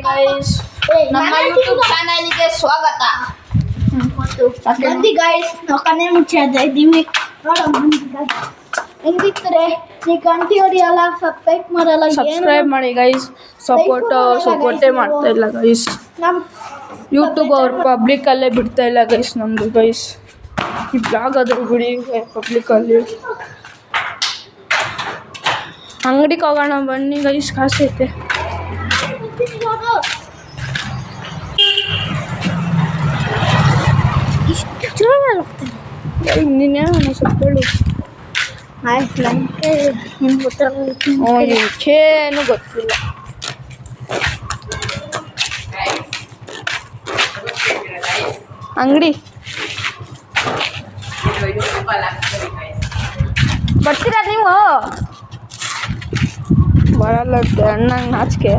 Guys ನಮ್ಮ YouTube ಚಾನಲ್ಗೆ ಸ್ವಾಗತ. ಬನ್ನಿ ಗೈಸ್, ನಾವು ಕಣ್ಣೆ ಮುಚ್ಚಿದ್ದೆ ಇದ್ದೀವಿ. ಹೆಂಗಿರ್ತಾರೆ ಈ ಗಂಟೆ ಹೊಡಿಯಲ್ಲ, ಸಬ್ಸ್ಕ್ರೈಬ್ ಮಾಡಿ ಗೈಸ್. ಸಪೋರ್ಟೇ ಮಾಡ್ತಾ ಇಲ್ಲ ಗೈಸ್. ಯೂಟ್ಯೂಬ್ ಅವ್ರು ಪಬ್ಲಿಕಲ್ಲೇ ಬಿಡ್ತಾ ಇಲ್ಲ ಗೈಸ್ ನಮ್ಮದು ಗೈಸ್. ಈ ಬ್ಲಾಗ್ ಅದ್ರ ಬಿಡಿ ಪಬ್ಲಿಕಲ್ಲಿ. ಅಂಗಡಿಗೆ ಹೋಗೋಣ ಬನ್ನಿ ಗೈಸ್, ಕಾಸೈತೆ. ನೀನೇನು ಸಪ್ಪಳು ಏನು ಗೊತ್ತಿಲ್ಲ. ಅಂಗಡಿ ಬರ್ತೀರಾ ನೀವು? ಬರಲ್ಲ ಅಣ್ಣಂಗೆ ನಾಚಿಕೆ.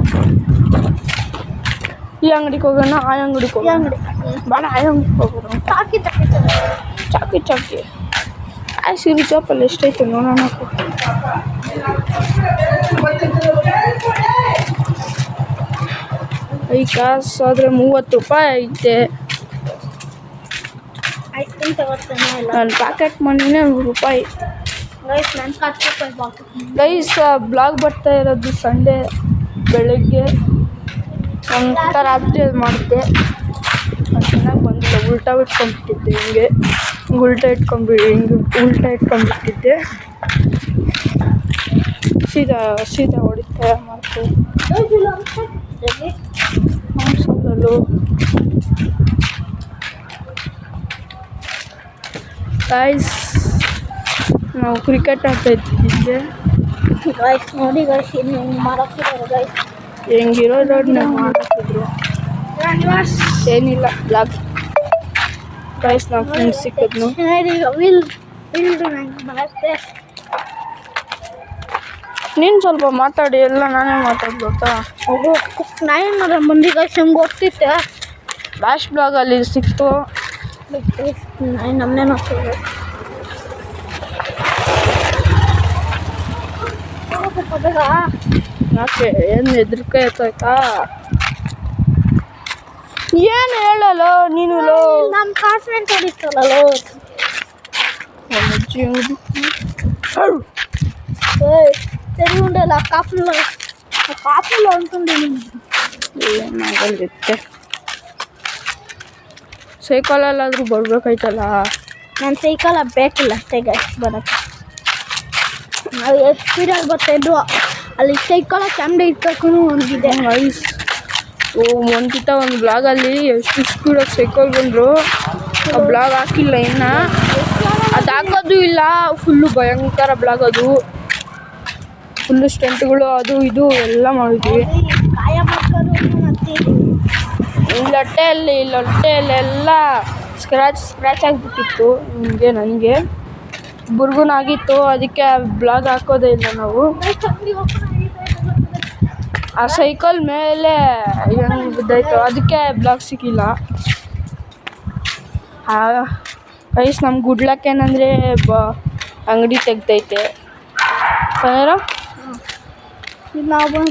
ಈ ಅಂಗಡಿಗೆ ಹೋಗೋಣ, ಆ ಅಂಗಡಿಗೆ ಹೋಗೋಣ. ಬೇಡ, ಆ ಅಂಗಡಿಗೆ ಹೋಗೋಣ. ಚಾಕಿ ಆ ಸೀರೆ ಚಾಪಲ್ಲಿ ಎಷ್ಟೈತೆ ನೋಡೋಣ. ಈ ಕಾಸು ಆದರೆ 30 ರೂಪಾಯಿ ಐತೆ. ನನ್ನ ಪ್ಯಾಕೆಟ್ ಮನಿನೇ 100 ರೂಪಾಯಿ. ಗೈಸ್ ಬ್ಲಾಗ್ ಬರ್ತಾ ಇರೋದು ಸಂಡೇ ಬೆಳಗ್ಗೆ. ಒಂಥರ ರಾತ್ರಿ ಮಾಡಿದೆ, ಚೆನ್ನಾಗಿ ಬಂದಿಲ್ಲ. ಉಲ್ಟಾ ಇಟ್ಕೊಂಡ್ಬಿಟ್ಟಿದ್ದೆ, ಹಿಂಗೆ ಉಲ್ಟಾ ಇಟ್ಕೊಂಡ್ಬಿಟ್ಟಿದ್ದೆ. ಸೀದಾ ಹೊಡಿತಾ ಮಾಡ್ತೇವೆ. ಗೈಸ್ ನಾವು ಕ್ರಿಕೆಟ್ ಆಡ್ತಾ ಇದ್ದಿದ್ದೆ. ನೋಡಿ ಗೈಸ್, ಹೆಂಗಿರೋ ರೋಡ್ನ ಮಾಡ್ತಿದ್ರು. ಏನಿಲ್ಲ ಬ್ಲಾಗ್ ಗೈಸ್. ನಮ್ಮ ಫ್ರೆಂಡ್ ಸಿಕ್ಕಿದ್ನು. ನೀನು ಸ್ವಲ್ಪ ಮಾತಾಡಿ, ಎಲ್ಲ ನಾನೇ ಮಾತಾಡ್ಬೇಕಾ? ನಾನು ಮಂದಿ ಗೈಸ್ ಹೆಂಗೆ ಗೊತ್ತಿತ್ತೆ. ಬ್ಯಾಶ್ ಬ್ಲಾಗಲ್ಲಿ ಸಿಕ್ತು. ನಮ್ಮನೆ ಯಾಕೆ ಏನು ಹೆದ್ರಿಕೆ ಆಯ್ತಾ? ಏನು ಹೇಳಲ್ಲ ನೀನು? ನಮ್ಮ ಕ್ಲಾಸ್ಮೇಟ್ ಹೊಡಿತಲ್ಲ ಸರಿ ಉಂಡಲ್ಲ ಕಾಪುಲ್ಲ ಅಂದ್ಕೊಂಡಿನಿ. ಏನಾಗಲ್ಲಿತ್ತೆ, ಸೈಕಲಲ್ಲಾದರೂ ಬರ್ಬೇಕಾಯ್ತಲ್ಲ. ನನ್ನ ಸೈಕಲ್ ಬೇಕಿಲ್ಲ ಅಷ್ಟೇ ಗೈಸ್ ಬರೋಕ್ಕೆ. ನಾವು ಎಷ್ಟು ಸ್ಪೀಡಾಗಿ ಬರ್ತಾಯಿದ್ವು ಅಲ್ಲಿ ಸೈಕಲ್ ಕ್ಯಾಮ್ರಾ ಇಟ್ಬೇಕು ಒಂದಿದೆ ಗೈಸ್. ಒಂದಿತ ಒಂದು ಬ್ಲಾಗಲ್ಲಿ ಎಷ್ಟು ಸ್ಪೀಡಾಗಿ ಸೈಕಲ್ ಬಂದರು. ಆ ಬ್ಲಾಗ್ ಹಾಕಿಲ್ಲ ಇನ್ನು, ಅದು ಹಾಕೋದು ಇಲ್ಲ. ಫುಲ್ಲು ಭಯಂಕರ ಬ್ಲಾಗ್ ಅದು. ಫುಲ್ಲು ಸ್ಟಂಟ್ಗಳು ಅದು ಇದು ಎಲ್ಲ ಮಾಡಿದ್ವಿ. ಗಾಯ ಮಾಡ್ಕೊಂಡು ಮತ್ತೆ ಲೊಟ್ಟೆಯಲ್ಲೆಲ್ಲ ಸ್ಕ್ರ್ಯಾಚ್ ಆಗಿಬಿಟ್ಟಿತ್ತು. ನನಗೆ ಬುರ್ಗುನಾಗಿತ್ತು. ಅದಕ್ಕೆ ಬ್ಲಾಗ್ ಹಾಕೋದೇ ಇಲ್ಲ ನಾವು. ಆ ಸೈಕಲ್ ಮೇಲೆ ಹೆಂಗೆ ಬಿದ್ದಾಯ್ತು, ಅದಕ್ಕೆ ಬ್ಲಾಗ್ ಸಿಕ್ಕಿಲ್ಲ. ಗೈಸ್ ನಮ್ಮ ಗುಡ್ ಲಕ್ ಏನಂದರೆ ಅಂಗಡಿ ತೆಗ್ದೈತೆ. ಕನ್ನಡ ನಾವು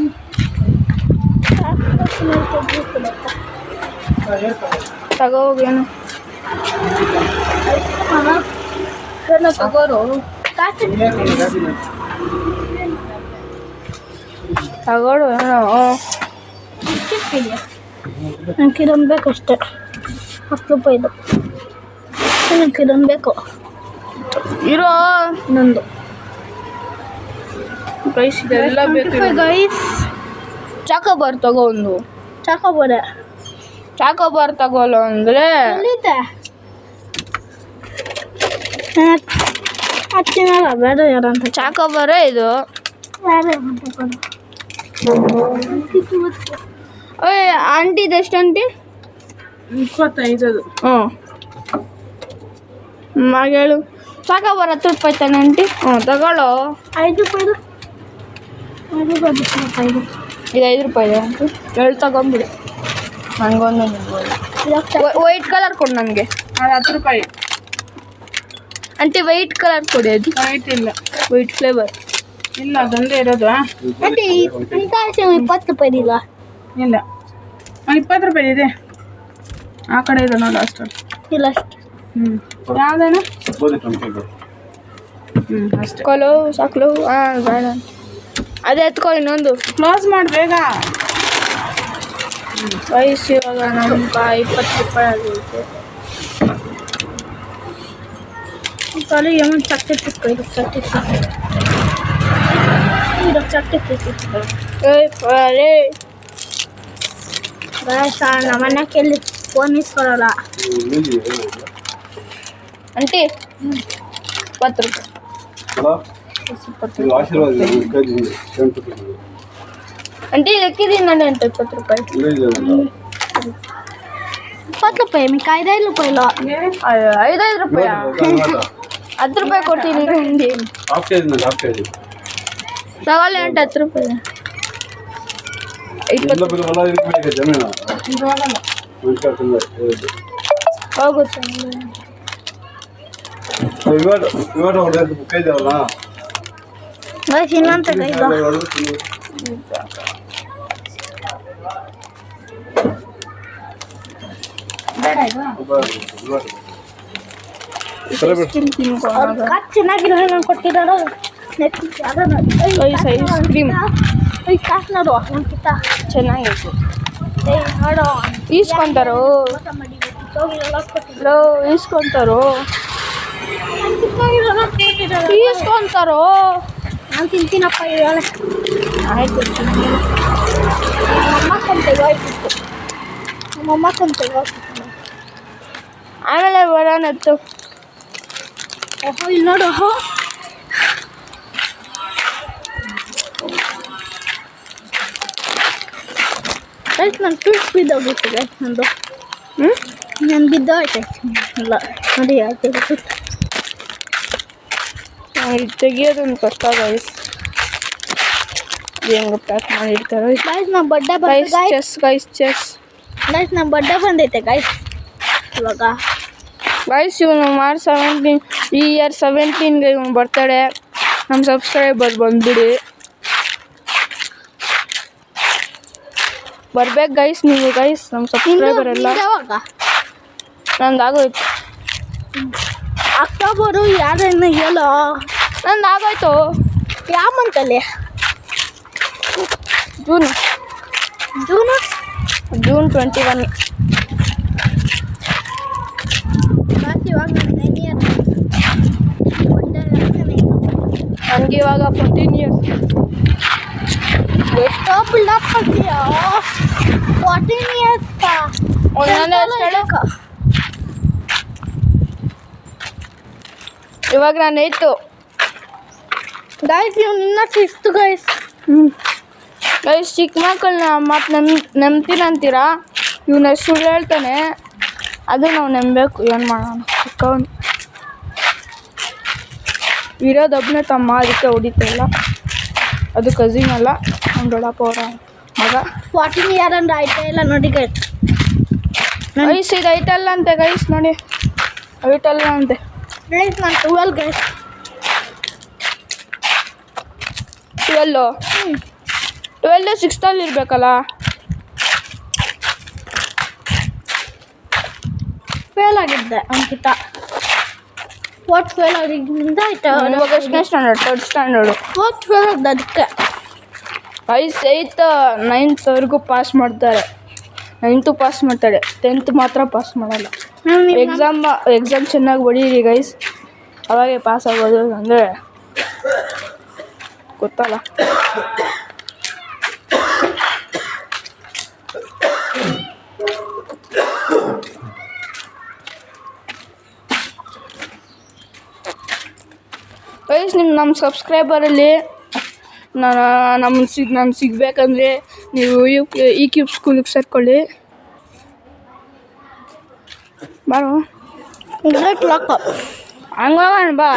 ತಗೋಗೇನು ತಗೋರು ತಗೋಡು ಏನೋ. ನನಗೆ ಇದೊಂದು ಬೇಕು ಅಷ್ಟೇ, 10 ರೂಪಾಯಿದು. ನನಗೆ ಇದೊಂದು ಬೇಕು ಇರೋ ಇನ್ನೊಂದು ಗೈಸ್. ಇದೆಲ್ಲ ಬೇಕು ಗೈಸ್. ಚಾಕೋಬಾರ್ ತಗೋ ಒಂದು. ಚಾಕೋಬಾರ್ ತಗೋಲ್ಲ ಅಂದರೆ ಬೇಡ ಯಾರಂತ. ಚಾಕೋಬಾರೇ ಇದು. ಓಯ್ ಆಂಟಿದು ಎಷ್ಟು ಆಂಟಿ? 25. ಹೇಳು. ಚಾಕೋಬಾರ್ 10 ರೂಪಾಯಿ ತಾನೆ ಆಂಟಿ? ತಗೊಳ್ಳೋ. 5 ರೂಪಾಯಿದು. 5 ರೂಪಾಯಿ. ಇದು 5 ರೂಪಾಯಿ ಆಂಟಿ. 2 ತಗೊಂಬಿಡಿ. ನನಗೊಂದು ವೈಟ್ ಕಲರ್ ಕೊಡು ನನಗೆ. ಅದು 10 ರೂಪಾಯಿ ಆಂಟಿ. ವೈಟ್ ಕಲರ್ ಕೊಡಿ. ಅದು ವೈಟ್ ಇಲ್ಲ, ವೈಟ್ ಫ್ಲೇವರ್. ಇಲ್ಲ ಅದೊಂದೇ ಇರೋದು. ಆಂಟಿ 20 ರೂಪಾಯಿ ಇಲ್ಲ. 20 ರೂಪಾಯಿ ಇದೆ ಆ ಕಡೆ ಇದೆ ನೋಡಿ ಅಷ್ಟಲ್ಲಿ. ಇಲ್ಲ ಅಷ್ಟು. ಯಾವ್ದೇನು ಅಷ್ಟೇ ಕೊಲು ಸಾಕ್ಲು ಬೇಡ ಅದೇ ಎತ್ಕೊ ಇನ್ನೊಂದು ಕ್ಲೋಸ್ ಮಾಡಿ ಬೇಗ. ವಯಸ್ಸು ಇವಾಗ ನಮ್ಮ 20 ರೂಪಾಯಿ ಆಗೈತೆ. ಕಲಿ ಏಮನ್ ಚಟ್ಟಿ ತಿಕ್ಕು ಇದು ಚಟ್ಟಿ ಇದು ಚಟ್ಟಿ ತಿಕ್ಕು ಏ ನಮ್ಮ ಮನೆಯಲ್ಲಿ ಫೋನ್ ಇಸ್ಕೊಳಲ್ಲ ಆಂಟಿ 20 ರೂಪಾಯಿ ಆಂಟಿ ಲೆಕ್ಕಿದ್ದೀನಿ ನಾನು 20 ರೂಪಾಯಿ 20 ರೂಪಾಯಿ మీకు 5 ರೂಪಾಯಿలో 5 ರೂಪಾಯಿ 10 ರೂಪಾಯಿ ಕೊಡ್ತೀನಿ ಹಿಂಗೆ ತಗೊಳ್ಳಿ 10 ರೂಪಾಯಿ 20 ಹೋಗುತ್ತೆ ಇನ್ನೊಂದು ಚೆನ್ನಾಗಿರೋ ನಾನು ಕೊಟ್ಟಿರೋ ಐಸ್ ಕ್ರೀಮ್ ಕಾಸು ನೋಡು ನಮ್ಗಿಂತ ಚೆನ್ನಾಗಿತ್ತು ನೋಡು ಈಸ್ಕೊಂತಾರೋ ಈಸ್ಕೊಂತಾರೋ ಈಸ್ಕೊಂತಾರೋ ನಾನು ತಿಂತೀನಪ್ಪ ಇವಾಗ ಆಯ್ತು ನಮ್ಮಮ್ಮ ಕೊಂತೆಗೆ ಹೋಯ್ತಿತ್ತು ನಮ್ಮಮ್ಮ ಕೊಂತೆಗೆ ಹೋಗ್ತಿತ್ತು ಆಮೇಲೆ ಬರೋಣತ್ತು ಓಹೋ ಇಲ್ಲಿ ನೋಡು ಓಹೋ ಗೈಸ್ ನನ್ನ ಟ್ವಿಟ್ ಬಿದ್ದೋಗಿತ್ತು ಗೈಸ್ ನಂದು ನಾನು ಬಿದ್ದೋಯ್ತು ಇಲ್ಲ ನೋಡಿ ಆಯ್ತು ತೆಗಿಯೋದೊಂದು ಕಷ್ಟ ಗೈಸ್ ಹೆಂಗೆ ಪ್ಯಾಕ್ ಮಾಡಿರ್ತಾರೆ ಗೈಸ್ ನಮ್ಮ ಬಡ್ಡೆ ಗೈಸ್ ಚೆಸ್ ಗೈಸ್ ನಮ್ಮ ಬಡ್ಡೆ ಬಂದೈತೆ ಗೈಸ್ ಇವಾಗ ಗೈಸ್ ಇವನು ಮಾರ್ಚ್ 17 ಈ ಇಯರ್ 17ಗೆ ಇವನು ಬರ್ತಾಳೆ. ನಮ್ಮ ಸಬ್ಸ್ಕ್ರೈಬರ್ ಬಂದ್ಬಿಡಿ ಬರ್ಬೇಕು ಗೈಸ್ ನೀವು ಗೈಸ್ ನಮ್ಮ ಸಬ್ಸ್ಕ್ರೈಬರ್ ಎಲ್ಲ ಯಾವಾಗ ನಂದಾಗೋಯ್ತು ಅಕ್ಟೋಬರು ಯಾರನ್ನು ಹೇಳೋ ನಂದಾಗೋಯ್ತು ಯಾವ ಮಂತಲ್ಲಿ ಜೂನ್ ಜೂನು ಜೂನ್ 21 ಇವಾಗ ನನಗೆ ಇವಾಗ 14 ಇಯರ್ಸ್ ಎಷ್ಟೋ ಬಿಲ್ಡಪ್ ಆಗ್ತೀಯೋ 14 ಇಯರ್ಸ್ ಇವಾಗ ನಾನು 8 ಗೈಸ್ ಇವ್ನು ಇನ್ನೂ 6th ಗೈಸ್ ಗೈಸ್ ಚಿಕ್ಕ ಮಕ್ಕಳನ್ನ ಮತ್ತು ನಂಬ್ತೀನಿ ಅಂತೀರಾ ಇವನ ಸುಳ್ಳು ಹೇಳ್ತಾನೆ ಅದು ನಾವು ನಂಬಬೇಕು ಏನು ಮಾಡೋಣ ಚಿಕ್ಕವನು ಇರೋದೊಬ್ಬನೇ ತಮ್ಮ ಅದಕ್ಕೆ ಹೊಡಿತಾಯಿಲ್ಲ ಅದು ಕಸಿನ್ ಅಲ್ಲ ನಮ್ಮ ದೊಡ್ಡಪ್ಪ ಅವರ ಮಗ 14 ಇಯರ್ ಅಂದ್ರೆ ಆಯ್ತಾ ಇಲ್ಲ ನೋಡಿ ಗೈಸ್ ಗೈಸ್ ಇದು ಐಟಲ್ಲ ಅಂತೆ ಗೈಸ್ ನೋಡಿ ಐಟಲ್ಲ ಅಂತೆ ಗೈಸ್ ನಾನು 12 ಗೈಸ್ 12 6th ಇರಬೇಕಲ್ಲ ಫೇಲ್ ಆಗಿದ್ದೆ ಅಂಕಿತ ಫೋರ್ತ್ ಫೇಲ್ ಆಗಿದ್ದರಿಂದ ಆಯ್ತಾ ಇವಾಗ ಎಷ್ಟನೇ standard 3rd standard fourth fail ಆಗ್ದೆ ಅದಕ್ಕೆ 5th 8th 9thವರೆಗೂ ಪಾಸ್ ಮಾಡ್ತಾರೆ 9th ಪಾಸ್ ಮಾಡ್ತಾಳೆ 10th ಮಾತ್ರ ಪಾಸ್ ಮಾಡಲ್ಲ ಎಕ್ಸಾಮ್ ಚೆನ್ನಾಗಿ ಹೊಡೀರಿ ಗೈಸ್ ಅವಾಗೆ ಪಾಸ್ ಆಗೋದು ಅಂದರೆ ಗೊತ್ತಲ್ಲ ಗೈಸ್ ನಮ್ಮ ಸಬ್ಸ್ಕ್ರೈಬರಲ್ಲಿ ನಾನು ಸಿಗಬೇಕಂದ್ರೆ ನೀವು ಈ ಕ್ಯೂಬ್ ಸ್ಕೂಲಿಗೆ ಸೇರ್ಕೊಳ್ಳಿ ಬಾರೋ ಹಂಗೋಗೋಣ ಬಾ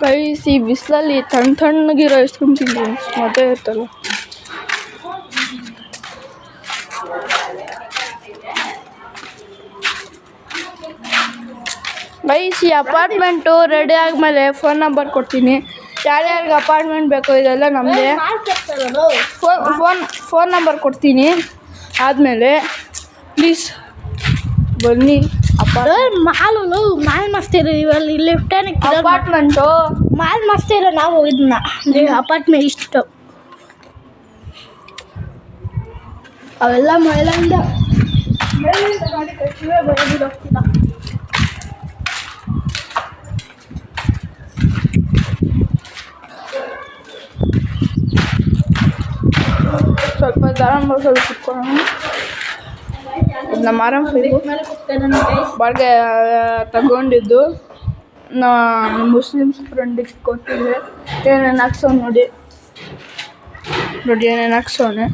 ಗೈಸ್ ಈ ಬಿಸಿಲಲ್ಲಿ ತಣ್ಣಗಿರೋ ಐಸ್ ಕ್ರೀಮ್ ತಿಂತೀನಿ ಮಜಾ ಇರ್ತಲ್ಲ ಗೈಸ್ ಈ ಅಪಾರ್ಟ್ಮೆಂಟು ರೆಡಿ ಆದಮೇಲೆ ಫೋನ್ ನಂಬರ್ ಕೊಡ್ತೀನಿ. ಯಾರ್ಯಾರಿಗೆ ಅಪಾರ್ಟ್ಮೆಂಟ್ ಬೇಕೋ ಇದೆಲ್ಲ ನಮ್ಮದೇ. ಫೋನ್ ನಂಬರ್ ಕೊಡ್ತೀನಿ. ಆದಮೇಲೆ ಪ್ಲೀಸ್ ಬನ್ನಿ. ಮಾಲ್ ಮಸ್ತ್ ಇರೋ ಇವಲ್ಲಿ ಲಿಫ್ಟ್ ಅಪಾರ್ಟ್ಮೆಂಟು ಮಾಲ್ ಮಸ್ತ್ ಇರೋ ನಾವು ಇದನ್ನ ಅಪಾರ್ಟ್ಮೆಂಟ್ ಇಷ್ಟು ಅವೆಲ್ಲ ಮೈಲಿಂದ ಗಾಡಿ ಕಟ್ಟಿವೆ ಬರೋದಿಲ್ಲ. ಸ್ವಲ್ಪ ದಾರಾಣ ಸ್ವಲ್ಪ ಕುತ್ಕೊಳ್ಳೋಣ. ನಮ್ಮ ಆರಾಮ್ ಬಾಡಿಗೆ ತಗೊಂಡಿದ್ದು ಮುಸ್ಲಿಮ್ಸ್ ಫ್ರೆಂಡಿಗೆ ಕೊಟ್ಟಿದ್ದೆ. ಏನೇನು ಹಾಕ್ಸೋನು ನೋಡಿ ಏನೇನು ಹಾಕ್ಸೋನೆ.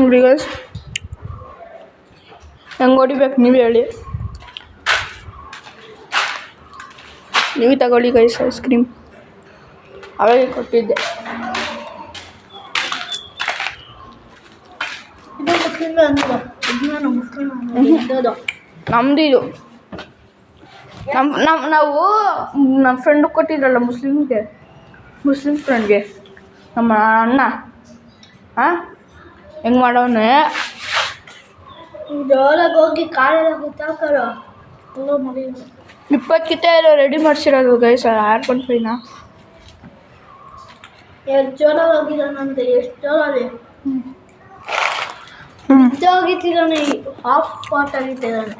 ನೋಡಿ ಗೈಸ್ ಹೆಂಗೆ ಹೊಡಿಬೇಕು ನೀವು ಹೇಳಿ. ನೀವು ತಗೊಳ್ಳಿ ಗೈಸ್ ಐಸ್ ಕ್ರೀಮ್ ಅವಾಗೆ ಕೊಟ್ಟಿದ್ದೆ. ನಮ್ದು ಇದು ನಾವು ನಮ್ಮ ಫ್ರೆಂಡ್ ಕೊಟ್ಟಿದ್ರಲ್ಲ ಮುಸ್ಲಿಮ್ ಫ್ರೆಂಡ್ಗೆ ನಮ್ಮ ಅಣ್ಣ ಹೆಂಗೆ ಮಾಡೋನೆ ಜೋರಾಗಿ ಹೋಗಿ ಕಾಲೆಲ್ಲ ಗೊತ್ತಾಕರೋ 20 ಕಿತ ರೆಡಿ ಮಾಡಿಸಿರೋದು ಗೈಸ್ 6.5ನ. ಎಷ್ಟು ಜೋರಾಗಿ ಹೋಗಿದ್ದಾನಂತೆ, ಎಷ್ಟು ಜೋರಾಗಿ ಹೋಗಿದ್ದಾನೆ. ಹಾಫ್ ಪಾಟ್ ಆಗಿದ್ದಾನೆ.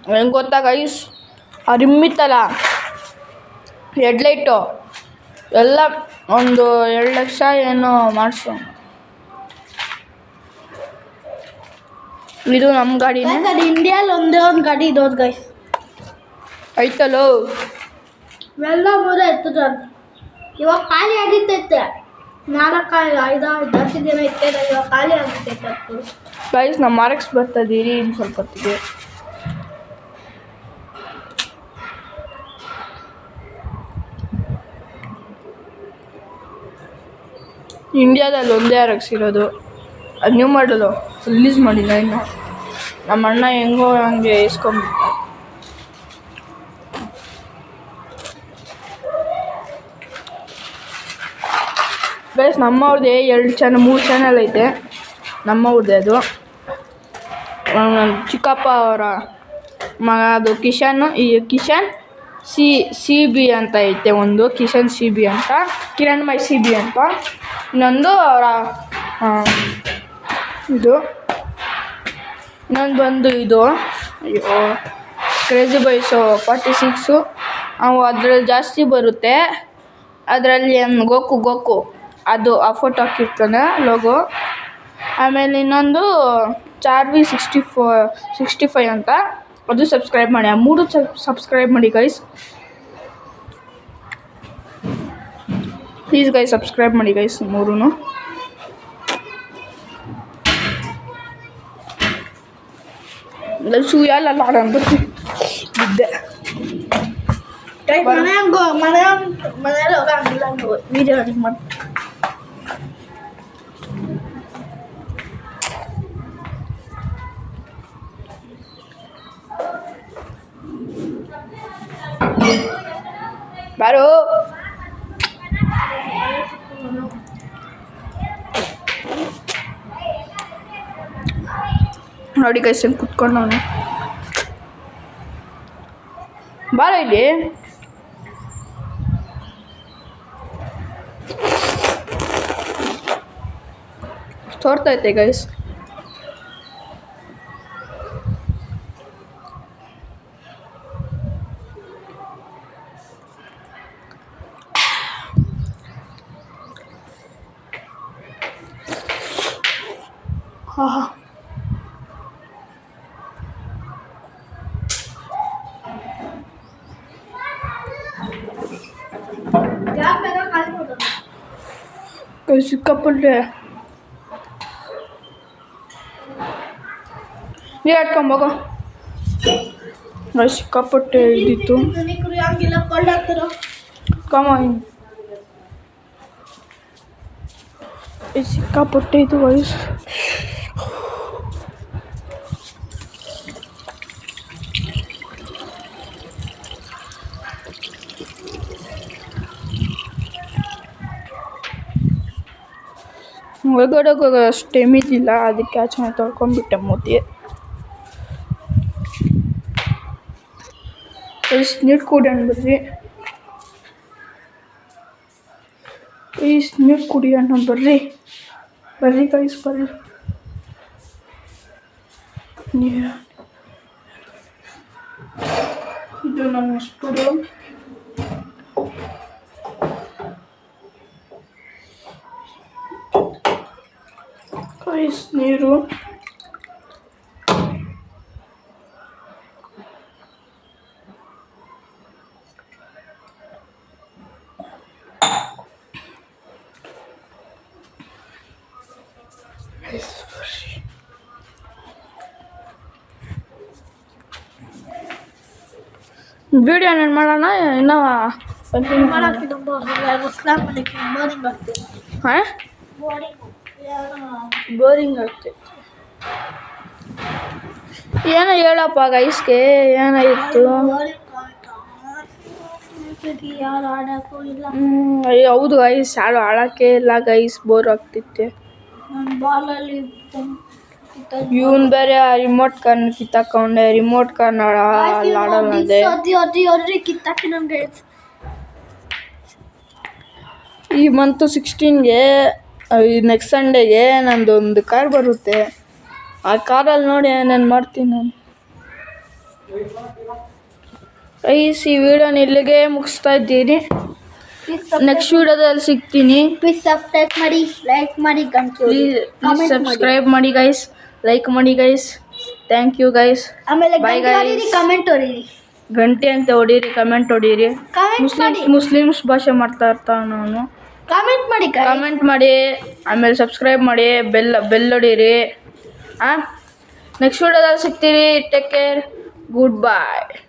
ಹೆಂಗೆ ಗೊತ್ತಾ ಗೈಸ್, ಆ ರಿಮ್ಮಿತ್ತಲ್ಲ ಹೆಡ್ಲೈಟು ಎಲ್ಲ ಒಂದು 2 ಲಕ್ಷ ಏನೋ ಮಾಡಿಸು. ಇದು ನಮ್ಮ ಗಾಡಿನೇ. ಅದು ಇಂಡಿಯಲ್ಲಿ ಒಂದೇ ಒಂದು ಗಾಡಿ ಇರೋದು ಗೈಸ್ ಐತಲ್ಲೋ. ಎಲ್ಲ ಮೂರ ಇರ್ತದ. ಇವಾಗ ಖಾಲಿ ಆಗಿತ್ತೈತೆ. 4-5 10 ದಿನ ಇರ್ತೈತೆ. ಇವಾಗ ಖಾಲಿ ಆಗಿರ್ತೈತೆ ಗೈಸ್. ನಮ್ಮ ಮಾರ್ಕ್ಸ್ ಬರ್ತದೀರಿ ಇನ್ನು ಸ್ವಲ್ಪ ಹೊತ್ತಿಗೆ. ಇಂಡಿಯಾದಲ್ಲಿ ಒಂದೇ ಆರ್ಎಕ್ಸ್ ಇರೋದು. ಅದು ನ್ಯೂ ಮಾಡಲು ರಿಲೀಸ್ ಮಾಡಿಲ್ಲ ಇನ್ನು. ನಮ್ಮ ಅಣ್ಣ ಹೆಂಗೋ ಹಂಗೆ ಇಸ್ಕೊಂಬಿಟ್ಟ. ಗೈಸ್ ನಮ್ಮವ್ರದ್ದೇ 3 ಚಾನಲ್ ಐತೆ. ನಮ್ಮವ್ರದ್ದೇ ಅದು. ಚಿಕ್ಕಪ್ಪ ಅವರ ಮಗ ಅದು ಕಿಶನ್ CB ಅಂತ ಐತೆ ಒಂದು. ಕಿಶನ್ CB ಅಂತ, ಕಿರಣ್ಮಯ್ CB ಅಂತ. ಇನ್ನೊಂದು ಅವರ ಇದು ಇನ್ನೊಂದು ಬಂದು ಇದು ಕ್ರೇಜಿ ಬಾಯ್ಸು 46. ಅವು ಅದ್ರಲ್ಲಿ ಜಾಸ್ತಿ ಬರುತ್ತೆ. ಅದರಲ್ಲಿ ಗೋಕು ಅದು ಆ ಫೋಟೋ ಹಾಕಿರ್ತಾನೆ ಲೋಗೋ. ಆಮೇಲೆ ಇನ್ನೊಂದು ಚಾರ್ವಿ 65 ಅಂತ, ಅದು ಸಬ್ಸ್ಕ್ರೈಬ್ ಮಾಡಿ. ಆ 3 ಸಬ್ಸ್ಕ್ರೈಬ್ ಮಾಡಿ ಗೈಸ್. ಪ್ಲೀಸ್ ಗೈಸ್ ಸಬ್ಸ್ಕ್ರೈಬ್ ಮಾಡಿ ಗೈಸ್ 3. ಸೂಯಲ್ಲ ಅಂದ್ಬಿಟ್ಟು ಬಿದ್ದೆ. ಮನೆಯಲ್ಲಿ ಹೋಗಂಗಿಲ್ಲ ವೀಡಿಯೋ ಎಡಿಟ್ ಮಾಡಿ. ಬಾರೋ ನೋಡಿ ಗೈಸ್ ಹೆಂಗೆ ಕುತ್ಕೊಂಡವನು. ಬಾರ ಇಲ್ಲಿ. ತೋರ್ತೈತೆ ಗೈಸ್. ಆಹಾ ಸಿಕ್ಕಾಪಟ್ಟೆ ನೀರು ಹಾಡ್ಕೊಂಬೋಗ. ಸಿಕ್ಕಾಪಟ್ಟೆ ಇದ್ದಿತ್ತು. ಕಮಾನ್ ಸಿಕ್ಕಾಪಟ್ಟೆ ಇದು ವಯಸ್ಸು. ಒಳಗಡೆ ಹೋಗೋ ಅಷ್ಟು ಟೈಮ್ ಇದ್ದಿಲ್ಲ, ಅದಕ್ಕೆ ಆಚೆ ತೊಳ್ಕೊಂಡ್ಬಿಟ್ಟೆ ಮೂತಿ. ನೀರು ಕುಡಿಯೋಣ ಬರ್ರಿ. ನೀರು ಕುಡಿಯೋಣ ಬರ್ರಿ ಗೈಸ್ ಬರ್ರಿ. ನೀರು ಇದು ನನ್ನ ಸ್ಟುಡಿಯೋ. ಗೈಸ್ ನೀರು ವಿಡಿಯೋ ಏನು ಮಾಡೋಣ ಇನ್ನೂ ಹಾಂ ಬೋರಿಂಗ್ ಆಗ್ತೈತಿ. ಏನೋ ಹೇಳಪ್ಪ ಗೈಸ್ಗೆ ಏನಾಗಿತ್ತು? ಅಯ್ಯೋ ಹೌದು ಗೈಸ್, ಯಾರು ಆಡೋಕ್ಕೆ ಇಲ್ಲ ಗೈಸ್, ಬೋರ್ ಆಗ್ತಿತ್ತೆ. ಇವನ್ ಬೇರೆ ರಿಮೋಟ್ ಕಾರ್ ಕಿತ್ತಾಕೊಂಡೆ, ರಿಮೋಟ್ ಕಾರ್ ಆಡೋಣದೆ. ಈ ಮಂತು 16ಗೆ ನೆಕ್ಸ್ಟ್ ಸಂಡೇಗೆ ನಂದೊಂದು ಕಾರ್ ಬರುತ್ತೆ. ಆ ಕಾರಲ್ಲಿ ನೋಡಿ ನಾನು ಮಾಡ್ತೀನಿ ನಾನು. ಗೈಸ್ ಈ ವಿಡಿಯೋನ ಇಲ್ಲಿಗೆ ಮುಗಿಸ್ತಾ ಇದ್ದೀನಿ. ನೆಕ್ಸ್ಟ್ ವಿಡಿಯೋದಲ್ಲಿ ಸಿಗ್ತೀನಿ. ಪ್ಲೀಸ್ ಸಬ್ಸ್ಕ್ರೈಬ್ ಮಾಡಿ, ಲೈಕ್ ಮಾಡಿ, ಪ್ಲೀಸ್ ಸಬ್ಸ್ಕ್ರೈಬ್ ಮಾಡಿ ಗೈಸ್, ಲೈಕ್ ಮಾಡಿ ಗೈಸ್. Thank you guys. ಆಮೇಲೆ ಬಾಯ್ ಗೈಸ್. ಕಮೆಂಟ್ ಹೊಡೀರಿ, ಗಂಟೆ ಅಂತ ಹೊಡೀರಿ, ಕಮೆಂಟ್ ಹೊಡೀರಿ. ಮುಸ್ಲಿಮ್ಸ್ ಭಾಷೆ ಮಾಡ್ತಾ ಇರ್ತಾವ ನಾನು. ಕಮೆಂಟ್ ಮಾಡಿ ಆಮೇಲೆ ಸಬ್ಸ್ಕ್ರೈಬ್ ಮಾಡಿ, ಬೆಲ್ ಹೊಡೀರಿ. ನೆಕ್ಸ್ಟ್ ವಿಡಿಯೋದಲ್ಲಿ ಸಿಗ್ತೀರಿ. ಟೇಕ್ ಕೇರ್, ಗುಡ್ ಬಾಯ್.